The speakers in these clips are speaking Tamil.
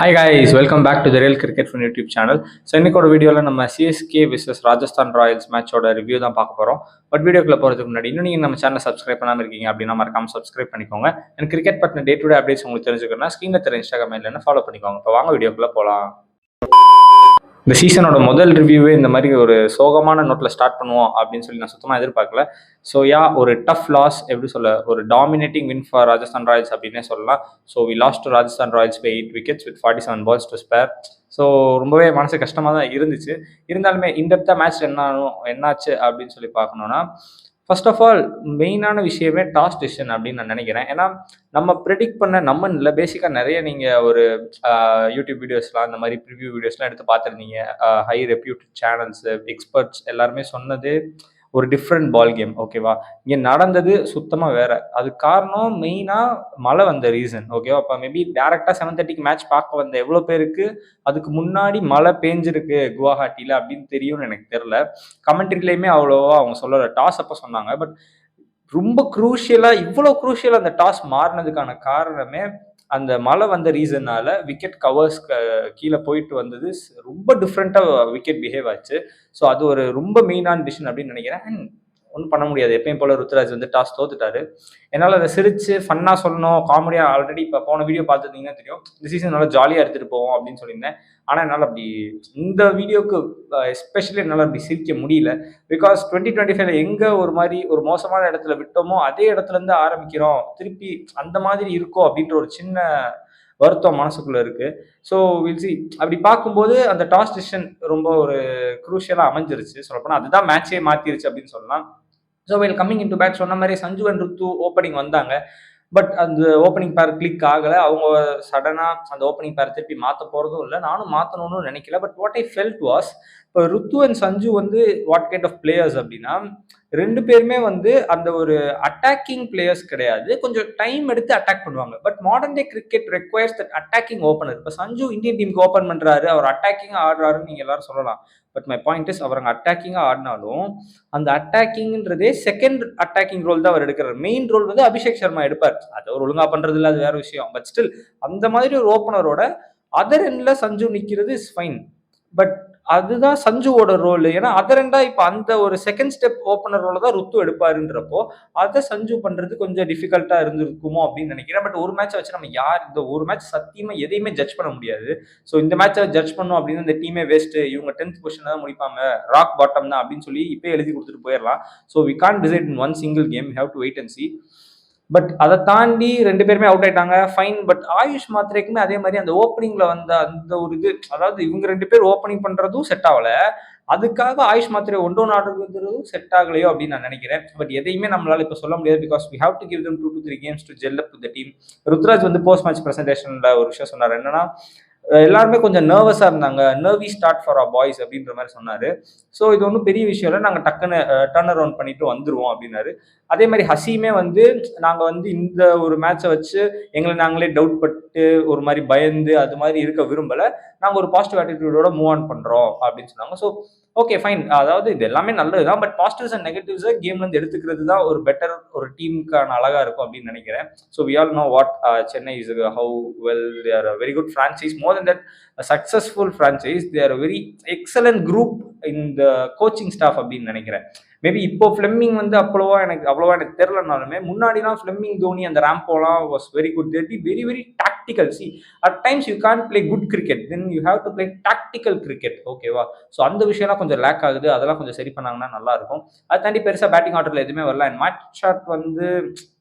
Hi guys, welcome back to the Real Cricket from YouTube channel. So இன்னைக்கோட வீடியோவில் நம்ம சிஎஸ்கே விசஸ் ராஜஸ்தான் ராயல்ஸ் மேட்சோட ரிவ்யூ தான் பார்க்க போகிறோம். பட் வீடியோக்குள்ள போகிறதுக்கு முன்னாடி இன்னும் நீங்கள் நம்ம சேனல் சப்ஸ்கிரைப் பண்ணாமல் இருக்கீங்க அப்படின்னா மறக்காம சப்ஸ்கிரைப் பண்ணிக்கோங்க. அண்ட் கிரிக்கெட் பற்றின டே டு டே அப்டேட்ஸ் உங்களுக்கு தெரிஞ்சுக்கணும்னா ஸ்க்ரீனில் தெரிய இன்ஸ்டாகிராம் இல்லைன்னா ஃபாலோ பண்ணிக்கோங்க. இப்போ வாங்க வீடியோக்குள்ள போகலாம். இந்த சீசனோட முதல் ரிவ்யூவே இந்த மாதிரி ஒரு சோகமான நோட்டில் ஸ்டார்ட் பண்ணுவோம் அப்படின்னு சொல்லி நான் சுத்தமாக எதிர்பார்க்கல. ஸோ ஒரு டஃப் லாஸ், எப்படி சொல்ல, ஒரு dominating win for Rajasthan Royals அப்படின்னே சொல்லலாம். So we lost to Rajasthan Royals by 8 wickets with 47 balls to spare. So ரொம்பவே மனசு கஷ்டமாக தான் இருந்துச்சு. இருந்தாலுமே இன்டெப்த்தாக மேட்ச் என்னாச்சு அப்படின்னு சொல்லி பார்க்கணுன்னா, ஃபர்ஸ்ட் ஆஃப் ஆல் மெயினான விஷயமே டாஸ் டிசிஷன் அப்படின்னு நான் நினைக்கிறேன். ஏன்னா நம்ம ப்ரெடிக்ட் பண்ண நம்மன்னு இல்லை, பேசிக்காக நிறைய நீங்கள் ஒரு யூடியூப் வீடியோஸ்லாம் இந்த மாதிரி ப்ரிவியூ வீடியோஸ்லாம் எடுத்து பார்த்துருந்தீங்க. ஹை ரெப்யூட்டட் சேனல்ஸு, எக்ஸ்பர்ட்ஸ் எல்லாருமே சொன்னது ஒரு டிஃப்ரெண்ட் பால் கேம். ஓகேவா, இங்கே நடந்தது சுத்தமாக வேற. அது காரணம் மெயினாக மழை வந்த ரீசன். ஓகேவா, இப்போ மேபி டேரெக்டாக 7:30 மேட்ச் பார்க்க வந்த எவ்வளோ பேருக்கு அதுக்கு முன்னாடி மழை பேஞ்சிருக்கு குவாஹாட்டியில் அப்படின்னு தெரியும்னு எனக்கு தெரில. கமெண்ட்ரிலையுமே அவ்வளோவா அவங்க சொல்லலை. டாஸ் அப்போ சொன்னாங்க. பட் ரொம்ப குரூஷியலாக, இவ்வளோ குரூஷியலாக அந்த டாஸ் மாறினதுக்கான காரணமே அந்த மழை வந்த ரீசன்னால விக்கெட் கவர்ஸ் கீழே போயிட்டு வந்தது. ரொம்ப டிஃப்ரெண்ட்டாக விக்கெட் பிஹேவ் ஆச்சு. ஸோ அது ஒரு ரொம்ப மெயினான டிசிஷன் அப்படின்னு நினைக்கிறேன். அண்ட் ஒன்றும் பண்ண முடியாது. எப்பயும் போல ருத்ராஜ் வந்து டாஸ் தோத்துட்டாரு. என்னால் அதை சிரிச்சு ஃபன்னாக சொல்லணும், காமெடியாக. ஆல்ரெடி இப்போ போன வீடியோ பார்த்துருந்தீங்கன்னா தெரியும், இந்த சீசன் நல்லா ஜாலியாக எடுத்துகிட்டு போவோம் அப்படின்னு சொல்லியிருந்தேன். ஆனால் என்னால் அப்படி இந்த வீடியோக்கு எஸ்பெஷலி என்னால் அப்படி சிரிக்க முடியல. பிகாஸ் 2025 எங்கே ஒரு மாதிரி ஒரு மோசமான இடத்துல விட்டோமோ அதே இடத்துலேருந்து ஆரம்பிக்கிறோம், திருப்பி அந்த மாதிரி இருக்கோ அப்படின்ற ஒரு சின்ன வருத்தம் மனசுக்குள்ள இருக்கு. So will see. அப்படி பார்க்கும்போது அந்த டாஸ் டிசிஷன் ரொம்ப ஒரு குரூஷியலாக அமைஞ்சிருச்சு. சொல்லப்போனால் அதுதான் மேட்சே மாற்றிருச்சு அப்படின்னு சொல்லலாம். So well coming in to bat, சொன்ன மாதிரி சஞ்சு அண்ட் ருத்து ஓப்பனிங் வந்தாங்க. பட் அந்த ஓப்பனிங் பேர் கிளிக் ஆகலை. அவங்க சடனாக அந்த ஓப்பனிங் பேர் திருப்பி மாற்ற போகிறதும் இல்லை, நானும் மாற்றணும்னு நினைக்கல. But what I felt was, இப்போ ருத்து அண்ட் சஞ்சு வந்து வாட் கைண்ட் ஆஃப் பிளேயர்ஸ் அப்படின்னா, ரெண்டு பேருமே வந்து அந்த ஒரு அட்டாக்கிங் பிளேயர்ஸ் கிடையாது. கொஞ்சம் டைம் எடுத்து அட்டாக் பண்ணுவாங்க. But modern day cricket requires that attacking opener. இப்போ சஞ்சு இந்தியன் டீமுக்கு ஓப்பன் பண்ணுறாரு, அவர் அட்டாக்கிங்காக ஆடுறாருன்னு நீங்கள் எல்லாரும் சொல்லலாம். பட் மை பாயிண்ட் இஸ், அவர் அங்கே அட்டாக்கிங்காக ஆடினாலும் அந்த அட்டாக்கிங்ன்றதே செகண்ட் அட்டாக்கிங் ரோல் தான் அவர் எடுக்கிறார். மெயின் ரோல் வந்து அபிஷேக் சர்மா எடுப்பார். அது அவர் ஒழுங்காக பண்ணுறது இல்லை, அது வேற விஷயம். பட் ஸ்டில் அந்த மாதிரி ஒரு ஓப்பனரோட அதர் எண்ட்ல சஞ்சு நிற்கிறது இஸ் ஃபைன். பட் அதுதான் சஞ்சுவோட ரோல். ஏன்னா அதர் எண்டா இப்போ அந்த ஒரு செகண்ட் ஸ்டெப் ஓப்பனர் ரோல தான் ருத்து எடுப்பாருன்றப்போ அதை சஞ்சு பண்றது கொஞ்சம் டிஃபிகல்ட்டா இருந்திருக்குமோ அப்படின்னு நினைக்கிறேன். பட் ஒரு மேட்சை வச்சு நம்ம இந்த ஒரு மேட்ச் சத்தியமா எதையுமே ஜட்ஜ் பண்ண முடியாது. ஸோ இந்த மேட்சை ஜட்ஜ் பண்ணோம் அப்படின்னு இந்த டீமே வேஸ்ட், இவங்க 10th பொசிஷன் தான் முடிப்பாங்க, ராக் பாட்டம் தான் அப்படின்னு சொல்லி இப்போ எழுதி கொடுத்துட்டு போயிடலாம். So we can't decide in one single game, have to wait and see. But அதை தாண்டி ரெண்டு பேருமே அவுட் ஆயிட்டாங்க, ஃபைன். பட் ஆயுஷ் மாத்திரைக்குமே அதே மாதிரி அந்த ஓப்பனிங்ல வந்த அந்த ஒரு இது, அதாவது இவங்க ரெண்டு பேர் ஓப்பனிங் பண்றதும் செட் ஆகல, அதுக்காக ஆயுஷ் மாத்திரை ஒன் ஆடுறதும் செட் ஆகலையோ அப்படின்னு நான் நினைக்கிறேன். பட் எதையுமே நம்மளால இப்போ சொல்ல முடியாது. Because we have to give them 2 to 3 games to gel up with the team. Ruturaj வந்து போஸ்ட் மேட்ச் பிரசன்டேஷன்ல ஒரு விஷயம் சொன்னார். என்னன்னா, எல்லாருமே கொஞ்சம் நர்வஸா இருந்தாங்க, nervy start for our boys அப்படின்ற மாதிரி சொன்னாரு. ஸோ இது ஒன்றும் பெரிய விஷயம் இல்லை, நாங்கள் டக்குன்னு டர்ன் அரவுண்ட் பண்ணிட்டு வந்துருவோம் அப்படின்னாரு. அதே மாதிரி ஹசீமே வந்து, நாங்கள் வந்து இந்த ஒரு மேட்சை வச்சு எங்களை நாங்களே டவுட் பட்டு ஒரு மாதிரி பயந்து அது மாதிரி இருக்க விரும்பலை, நாங்கள் ஒரு பாசிட்டிவ் ஆட்டிடியூடோட மூவ் ஆன் பண்ணுறோம் அப்படின்னு சொன்னாங்க. So okay fine. அதாவது இது எல்லாமே நல்லது தான். பட் பாசிட்டிவ்ஸ் அண்ட் நெகட்டிவ்ஸை கேம்லேருந்து எடுத்துக்கிறது தான் ஒரு பெட்டர் ஒரு டீமுக்கான அழகாக இருக்கும் அப்படின்னு நினைக்கிறேன். So we all know what Chennai is how well they are a very good franchise. More than that a successful franchise. They are a very excellent group in the coaching staff அப்படின்னு நினைக்கிறேன். மேபி இப்போ ஃபிளெமிங் வந்து அவ்வளவா எனக்கு தெரியலனாலுமே முன்னாடிலாம் ஃபிளெமிங், தோனி, அந்த ராம்போலாம் was very good. There be very very tactical. See at times you can't play good cricket, then you have to play tactical cricket. ஓகேவா, ஸோ அந்த விஷயம்லாம் கொஞ்சம் லேக் ஆகுது. அதெல்லாம் கொஞ்சம் சரி பண்ணாங்கன்னா நல்லா இருக்கும். அதை தாண்டி பெருசாக பேட்டிங் ஆர்டரில் எதுவுமே வரல. அண்ட் மேட்ச் ஷாட் வந்து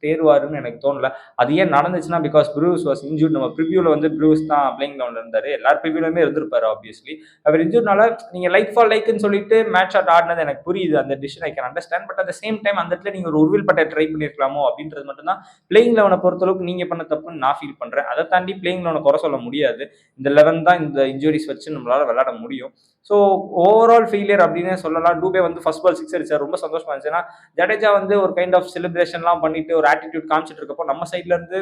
தேர்வாருன்னு எனக்கு தோணல. அது ஏன் நடந்துச்சுன்னா, பிகாஸ் ப்ரூஸ் வாஸ் இன்ஜூர்ட். நம்ம ப்ரிவியூவில் வந்து ப்ரூஸ் தான் பிளேயிங் கிரவுண்ட்ல இருந்தாரு, எல்லாரும் ப்ரிவியூலுமே இருந்திருப்பாரு ஆப்வியஸ்லி. அவர் இன்ஜூர்னால நீங்கள் லைக் ஃபார் லைக்னு சொல்லிட்டு மேட்ச் ஷாட் ஆடினது எனக்கு புரியுது, அந்த decision I can understand. But at the same time அந்த இடத்துல நீங்கள் ஒரு உருவில் பட்ட ட்ரை பண்ணியிருக்கலாமோ அப்படின்றது மட்டும் தான் பிளேயிங் லெவனை பொறுத்தளவுக்கு நீங்கள் பண்ண தப்புன்னு நான் ஃபீல் பண்ணுறேன். அதை தாண்டி பிளேயிங் லெவனை குறை சொல்ல முடியாது. இந்த 11 தான் இந்த இன்ஜுரிஸ் வச்சு நம்மளால விளையாட முடியும். ஸோ ஓவரால் ஃபெயிலியர் அப்படின்னே சொல்லலாம். டூபே வந்து ஃபர்ஸ்ட் பால் 6 அடிச்சார், ரொம்ப சந்தோஷமா இருந்துச்சு. ஏன்னா ஜடேஜா வந்து ஒரு கைண்ட் ஆஃப் செலிப்ரேஷன்லாம் பண்ணிட்டு ஒரு ஆட்டிடியூட் காமிச்சிட்டு இருக்கப்போ நம்ம சைட்ல இருந்து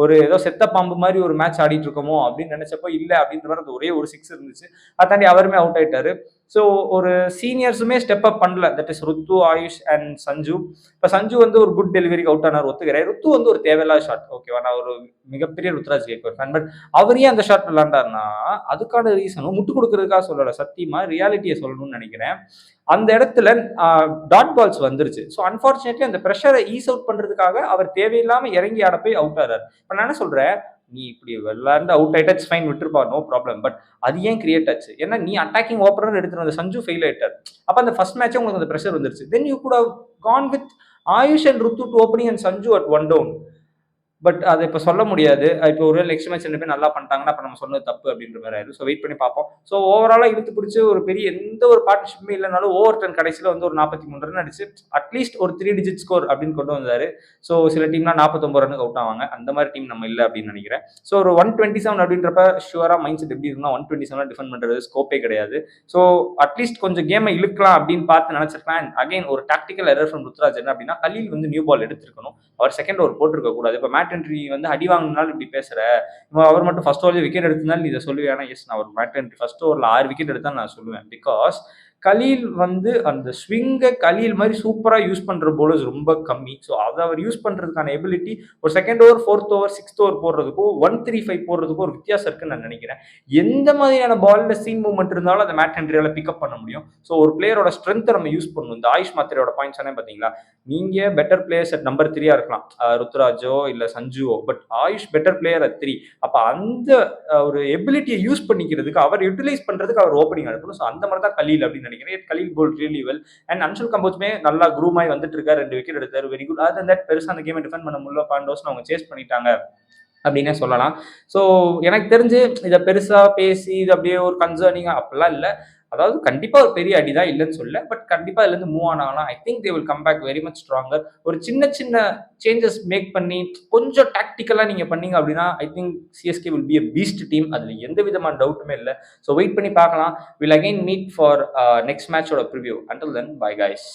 ஒரு ஏதோ செத்த பாம்பு மாதிரி ஒரு மேட்ச் ஆடிட்டு இருக்கோமோ அப்படின்னு நினைச்சப்போ இல்லை அப்படின்ற மாதிரி அந்த ஒரே ஒரு 6 இருந்துச்சு. அதை தாண்டி அவருமே அவுட் ஆயிட்டாரு. ஸோ ஒரு சீனியர்ஸுமே ஸ்டெப் அப் பண்ணல. தட் இஸ் ருத்து, ஆயுஷ் அண்ட் சஞ்சு. இப்போ சஞ்சு வந்து ஒரு குட் டெலிவரிக்கு அவுட் ஆனார், ஒத்துக்கிறேன். ருத்து வந்து ஒரு தேவையில்லாத ஷாட். ஓகேவா, நான் ஒரு மிகப்பெரிய ருத்ராஜ் கேக்வாட் ஃபேன். பட் அவர் ஏன் அந்த ஷாட் விளாண்டாருன்னா, அதுக்கான ரீசனும் முட்டு கொடுக்கறதுக்காக சொல்லல. சத்தியமா ரியாலிட்டியை சொல்லணும்னு நினைக்கிறேன். அந்த இடத்துல டாட் பால்ஸ் வந்துருச்சு. ஸோ அன்பார்ச்சுனேட்லி அந்த ப்ரெஷரை ஈஸ் அவுட் பண்றதுக்காக அவர் தேவையில்லாம இறங்கி ஆட போய் அவுட் ஆறாரு. இப்போ நான் என்ன சொல்றேன், நீ இப்படி விளாண்டு அவுட் ஆயிட்டா இட்ஸ் ஃபைன், விட்டுருப்பா, நோ ப்ராப்ளம். பட் அது ஏன் கிரியேட் ஆச்சு? ஏன்னா நீ அட்டாக்கிங் ஓப்பனர் எடுத்துட்டு வந்த சஞ்சு ஃபெயில் ஆயிட்டார். அப்ப அந்த ஃபர்ஸ்ட் மேட்சே உங்களுக்கு அந்த ப்ரெஷர் வந்துருச்சு. Then you could have gone with Ayush and Ruthu to opening and Sanju at one down. But அதை இப்போ சொல்ல முடியாது. இப்போ ஒரு நெக்ஸ்ட் மேட்ச் 2 பேர் நல்லா பண்ணிட்டாங்கன்னா அப்ப நம்ம சொன்னது தப்பு அப்படின்ற மாதிரி ஆயிடும். ஸோ வெயிட் பண்ணி பார்ப்போம். ஸோ ஓவராலா இழுத்து பிடிச்சி ஒரு பெரிய எந்த ஒரு பார்ட்னர்ஷிப்புமே இல்லைனாலும் ஓவர் டர்ன் கடைசியில் வந்து ஒரு 43 ரன் அடிச்சு அட்லீஸ்ட் ஒரு 3 டிஜிட் ஸ்கோர் அப்படின்னு கொண்டு வந்தாரு. ஸோ சில டீம்லாம் 49 ரனுக்கு அவுட் ஆவாங்க. அந்த மாதிரி டீம் நம்ம இல்லை அப்படின்னு நினைக்கிறேன். ஸோ ஒரு 127 அப்படின்றப்ப ஷுவரா மைண்ட் செட் எப்படி இருக்குன்னா 127 டிஃபெண்ட் பண்றது ஸ்கோப்பே கிடையாது. ஸோ அட்லீஸ்ட் கொஞ்சம் கேமை இழுக்கலாம் அப்படின்னு பார்த்து நினைச்சிருக்கேன். அண்ட் அகைன் ஒரு டாக்டிக்கல் எரர் ஃப்ரம் ருத்ராஜ் என்ன அப்படின்னா, கலீல் வந்து நியூ பால் எடுத்திருக்கணும். அவர் செகண்ட் ஓவர் போட்டிருக்க கூடாது. இப்போ மேட் என்ட்ரி வந்து அடி வாங்கினாலும் இப்படி பேசுற, அவர் மட்டும் ஃபர்ஸ்ட் ஓவர்ல விக்கெட் எடுத்திருந்தாலும் நீ இதை சொல்லுவேன். எஸ், நான் ஒரு மேட் என்ட்ரி ஃபர்ஸ்ட் ஓவர்ல 6 விக்கெட் எடுத்தா நான் சொல்லுவேன். பிகாஸ் கலீல் வந்து அந்த ஸ்விங்கை கலீல் மாதிரி சூப்பரா யூஸ் பண்ற போலர்ஸ் ரொம்ப கம்மி. ஸோ அதை அவர் யூஸ் பண்றதுக்கான எபிலிட்டி ஒரு second over, fourth over, sixth over போடுறதுக்கும் 135 போடுறதுக்கும் ஒரு வித்தியாசம் இருக்குன்னு நான் நினைக்கிறேன். எந்த மாதிரியான பால்ல சீன் மூவ்மெண்ட் இருந்தாலும் அந்த மேட் ஹென்ரியால பிக்கப் பண்ண முடியும். ஸோ ஒரு பிளேயரோட ஸ்ட்ரென்த்தை நம்ம யூஸ் பண்ணணும். இந்த ஆயுஷ் மாத்திரையோட பாயிண்ட்ஸ் என்ன பாத்தீங்களா, நீங்க பெட்டர் பிளேயர்ஸ் அட் நம்பர் 3 இருக்கலாம், ருத்ராஜோ இல்ல சஞ்சுவோ. But Ayush better player at 3. அப்ப அந்த ஒரு எபிலிட்டியை யூஸ் பண்ணிக்கிறதுக்கு அவர் யூட்டிலைஸ் பண்றதுக்கு அவர் ஓப்பனிங் அனுப்பணும். ஸோ அந்த மாதிரி தான் கலீல் அப்படின்னு நினைக்கிறேன். கலீல் போல் ரியலி வெல். அண்ட் அன்சுல் கம்போஜ்மே நல்லா க்ரூம் ஆகி வந்துட்டு இருக்காரு. 2 விக்கெட் எடுத்தாரு, வெரி குட். அது தட் பெருசா அந்த கேமை டிஃபெண்ட் பண்ண முடியல. பாண்டோஸ் அவங்க சேஸ் பண்ணிட்டாங்க அப்படின்னே சொல்லலாம். ஸோ எனக்கு தெரிஞ்சு இதை பெருசா பேசி இது அப்படியே ஒரு கன்சர்னிங் அப்படிலாம் இல்லை. அதாவது கண்டிப்பா ஒரு பெரிய அடி தான், இல்லைன்னு சொல்ல. பட் கண்டிப்பா இதுல இருந்து மூவ் ஆனாங்கன்னா I think they will come back very much stronger. ஒரு சின்ன சின்ன சேஞ்சஸ் மேக் பண்ணி கொஞ்சம் டாக்டிக்கலா நீங்க பண்ணீங்க அப்படின்னா I think CSK will be a beast team. அதுல எந்த விதமான டவுட்டுமே இல்லை. ஸோ வெயிட் பண்ணி பார்க்கலாம். Will again meet for next மேட்சோட preview. Until then, bye guys.